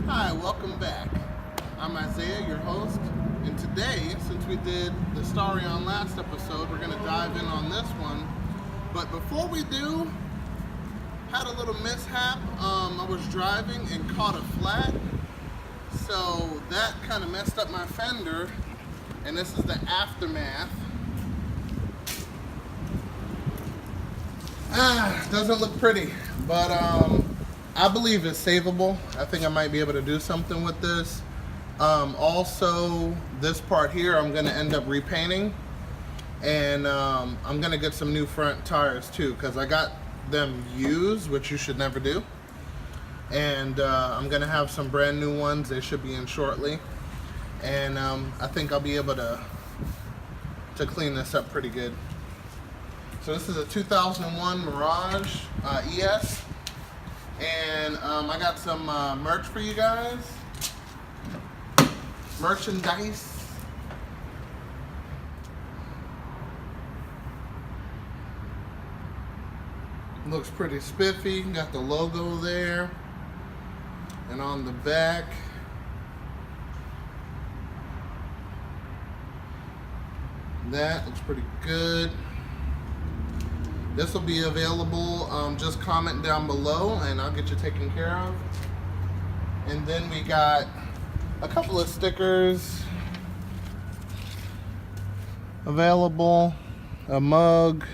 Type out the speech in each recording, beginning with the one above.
Hi, welcome back. I'm Isaiah, your host, and today, since we did the Starion last episode, we're going to dive in on this one. But before we do, had a little mishap. I was driving and caught a flat, so that kind of messed up my fender, and this is the aftermath. Doesn't look pretty, but I believe it's savable. I think I might be able to do something with this. Also, this part here I'm going to end up repainting, and I'm going to get some new front tires too, because I got them used, which you should never do, and I'm going to have some brand new ones. They should be in shortly, and I think I'll be able to clean this up pretty good. So this is a 2001 Mirage ES, and I got some merch for you guys. Merchandise. Looks pretty spiffy. Got the logo there, and on the back, that looks pretty good. This will be available. Just comment down below and I'll get you taken care of. And then we got a couple of stickers available, a mug,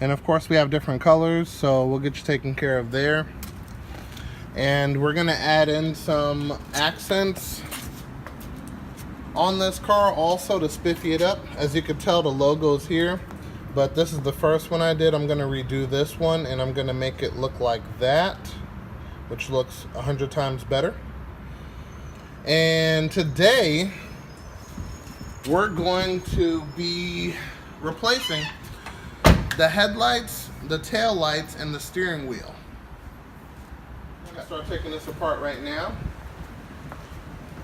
and of course we have different colors, so we'll get you taken care of there. And we're gonna add in some accents on this car also to spiffy it up. As you can tell, the logo's here, but this is the first one I did. I'm gonna redo this one and I'm gonna make it look like that, which looks 100 times better. And today we're going to be replacing the headlights, the tail lights, and the steering wheel. I'm gonna start taking this apart right now.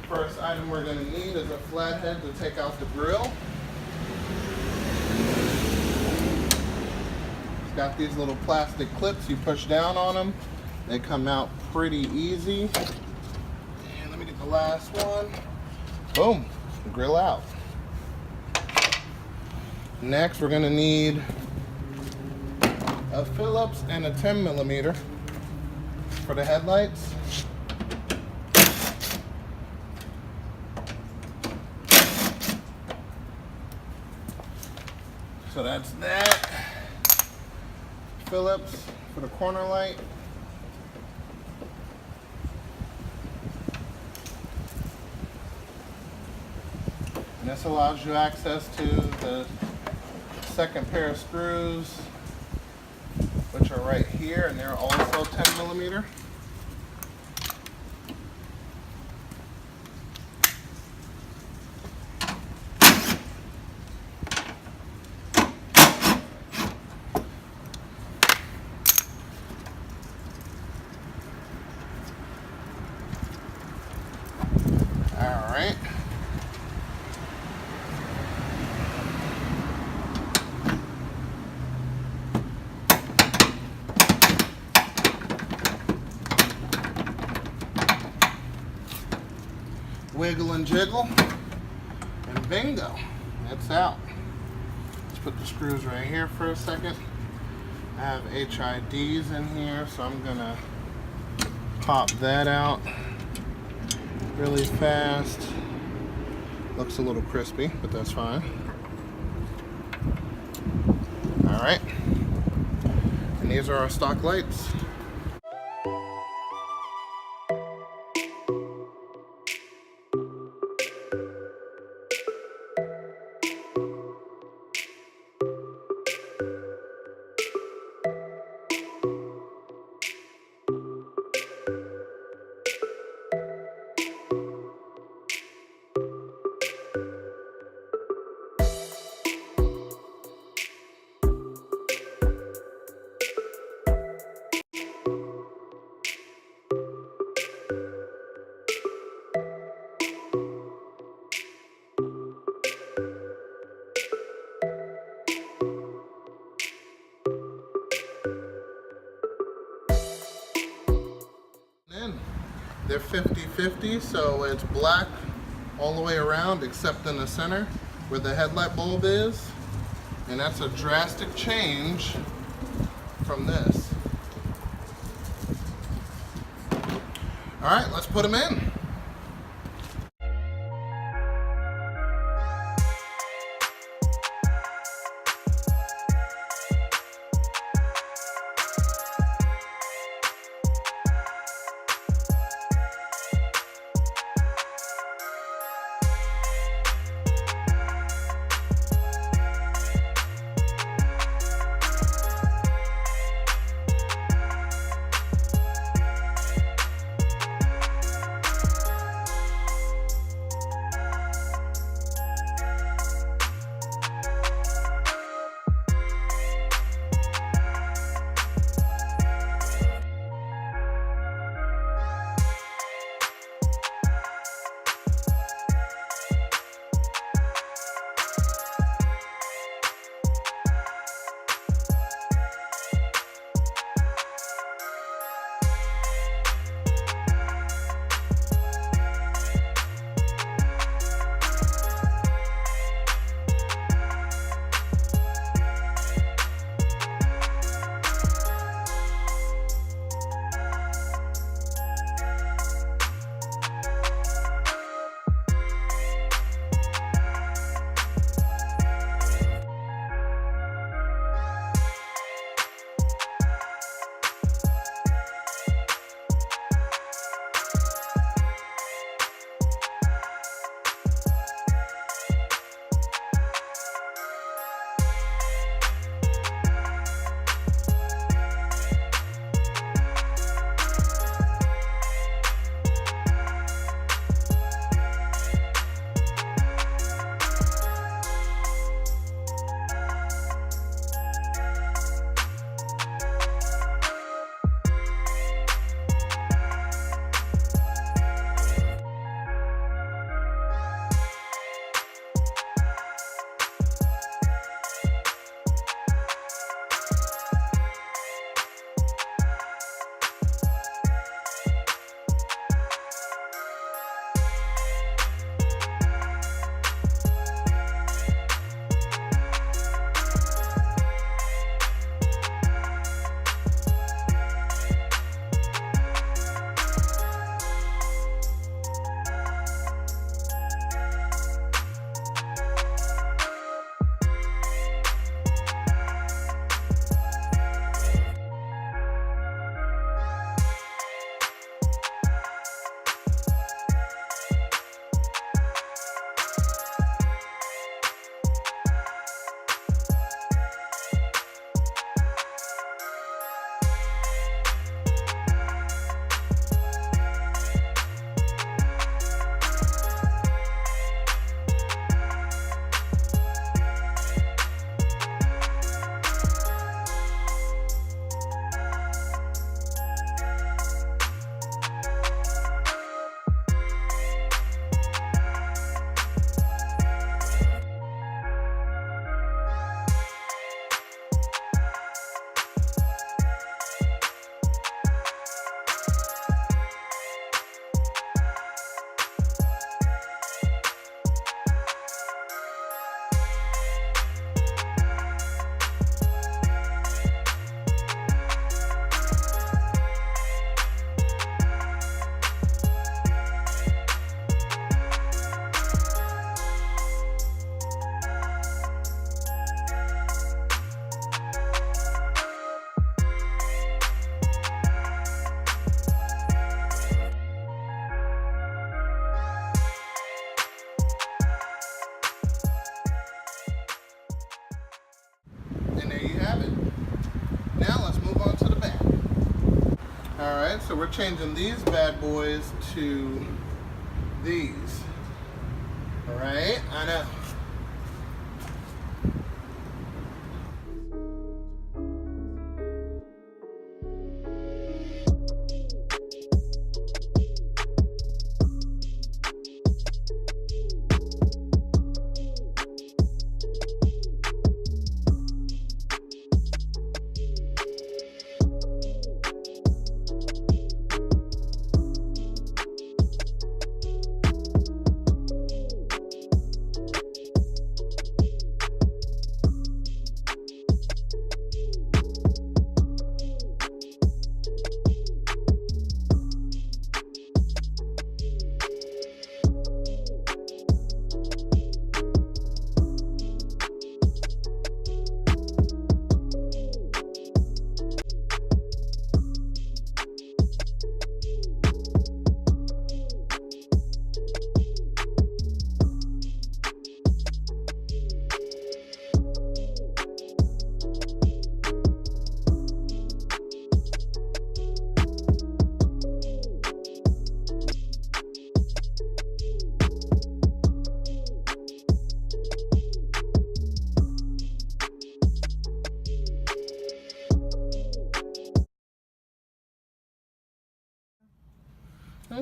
First item we're going to need is a flathead to take out the grill. It's got these little plastic clips. You push down on them. They come out pretty easy. And let me get the last one. Boom. Grill out. Next we're going to need a Phillips and a 10mm for the headlights. So that's that. Phillips for the corner light. And this allows you access to the second pair of screws, which are right here, and they're also 10mm. Alright. Wiggle and jiggle, and bingo, it's out. Let's put the screws right here for a second. I have HIDs in here, so I'm gonna pop that out really fast. Looks a little crispy, but that's fine. All right, and these are our stock lights. it 50-50, so it's black all the way around except in the center where the headlight bulb is. And that's a drastic change from this. All right, let's put them in. Alright, so we're changing these bad boys to these. Alright, I know.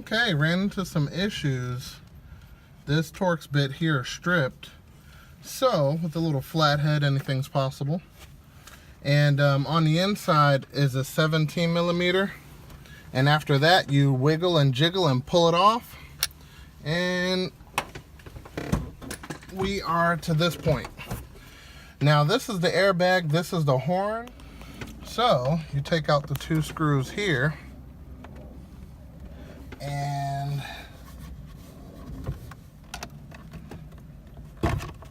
Okay, ran into some issues. This Torx bit here stripped. So, with a little flathead, anything's possible. And on the inside is a 17 millimeter. And after that, you wiggle and jiggle and pull it off. And we are to this point. Now, this is the airbag, this is the horn. So, you take out the 2 screws here. And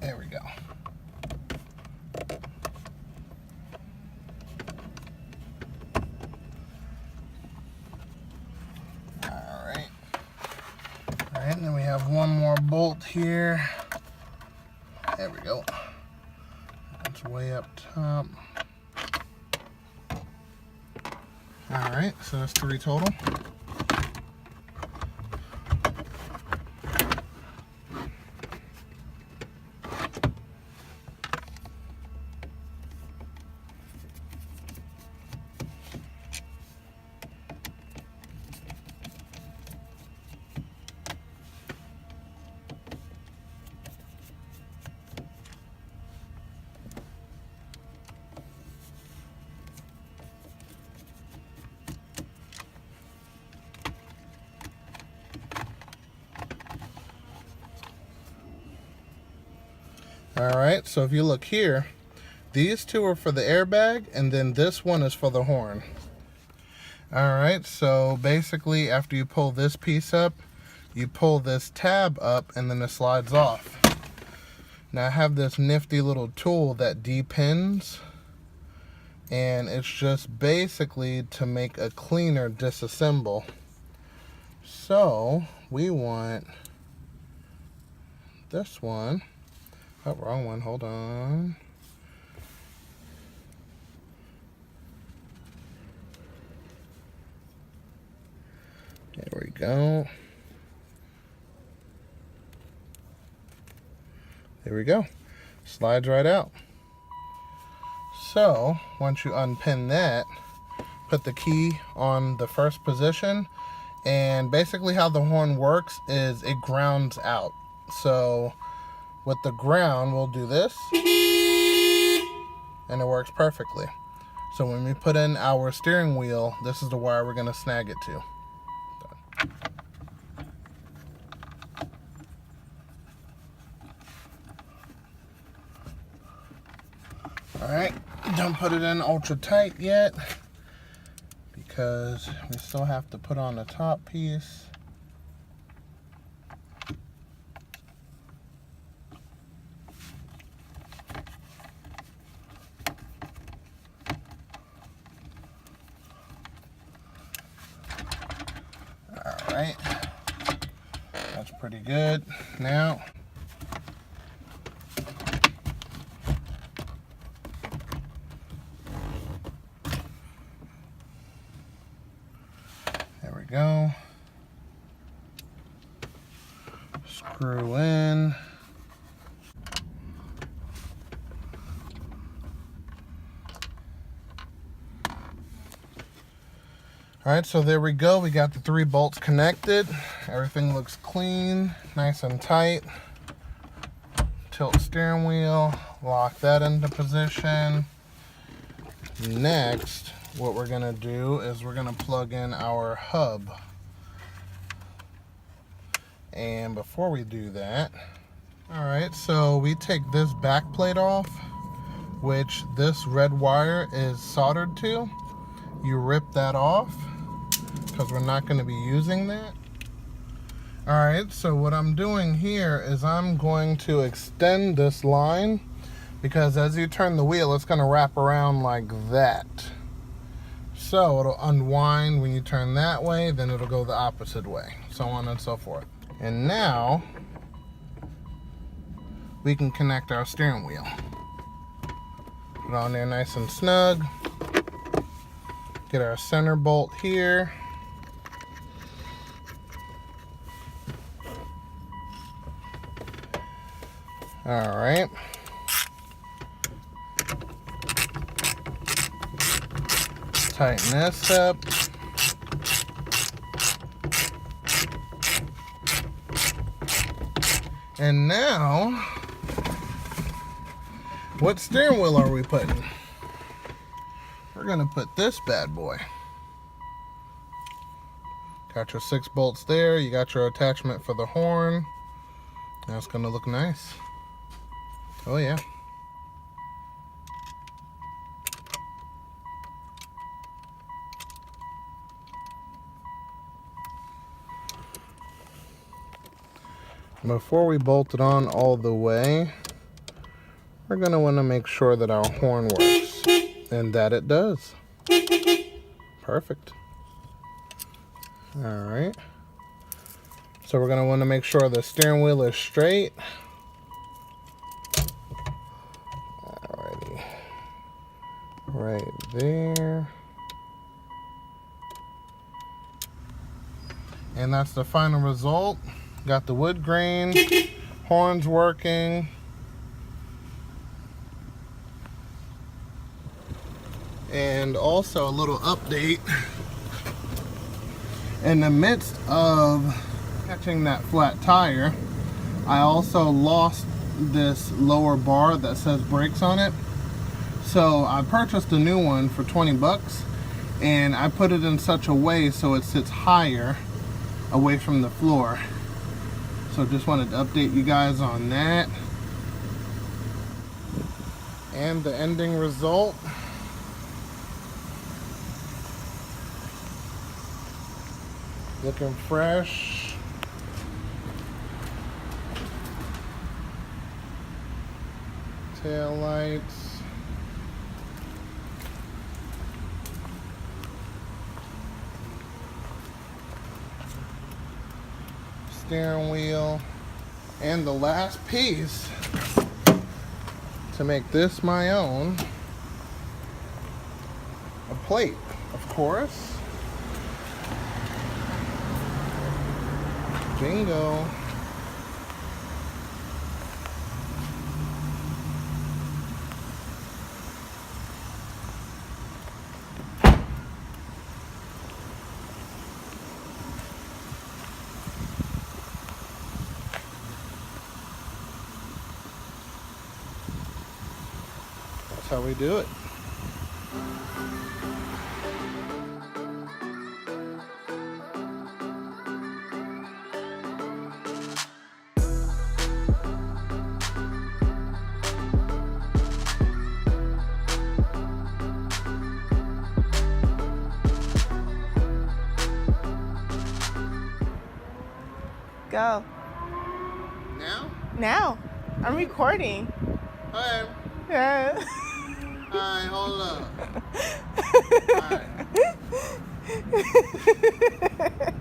there we go. Alright, and then we have one more bolt here. There we go. That's way up top. Alright, so that's 3 total. Alright, so if you look here, these 2 are for the airbag, and then this one is for the horn. Alright, so basically after you pull this piece up, you pull this tab up, and then it slides off. Now I have this nifty little tool that depins, and it's just basically to make a cleaner disassemble. So we want this one. Oh, wrong one, hold on. There we go. There we go. Slides right out. So, once you unpin that, put the key on the first position, and basically how the horn works is it grounds out. So, with the ground, we'll do this, and it works perfectly. So when we put in our steering wheel, this is the wire we're going to snag it to. Done. Alright, don't put it in ultra tight yet, because we still have to put on the top piece. Alright, that's pretty good. Now, there we go. Screw in. Alright, so there we go. We got the 3 bolts connected. Everything looks clean, nice and tight. Tilt steering wheel, lock that into position. Next, what we're going to do is we're going to plug in our hub. And before we do that, alright, so we take this back plate off, which this red wire is soldered to. You rip that off, because we're not going to be using that. Alright, so what I'm doing here is I'm going to extend this line, because as you turn the wheel, it's going to wrap around like that. So it'll unwind when you turn that way, then it'll go the opposite way, so on and so forth. And now we can connect our steering wheel. Put it on there nice and snug. Get our center bolt here. All right. Tighten this up. And now, what steering wheel are we putting? We're gonna put this bad boy. Got your 6 bolts there. You got your attachment for the horn. That's gonna look nice. Oh yeah. Before we bolt it on all the way, we're going to want to make sure that our horn works, and that it does. Perfect. All right. So we're going to want to make sure the steering wheel is straight. Alrighty. Right there. And that's the final result. Got the wood grain, horns working. And also a little update. In the midst of catching that flat tire, I also lost this lower bar that says brakes on it. So I purchased a new one for 20 bucks, and I put it in such a way so it sits higher away from the floor. So just wanted to update you guys on that. And the ending result. Looking fresh. Tail lights. Steering wheel. And the last piece to make this my own, a plate, of course. Bingo. That's how we do it. Go. Now? Now. I'm recording. Hi. Yeah. Hi, hold up. Hi.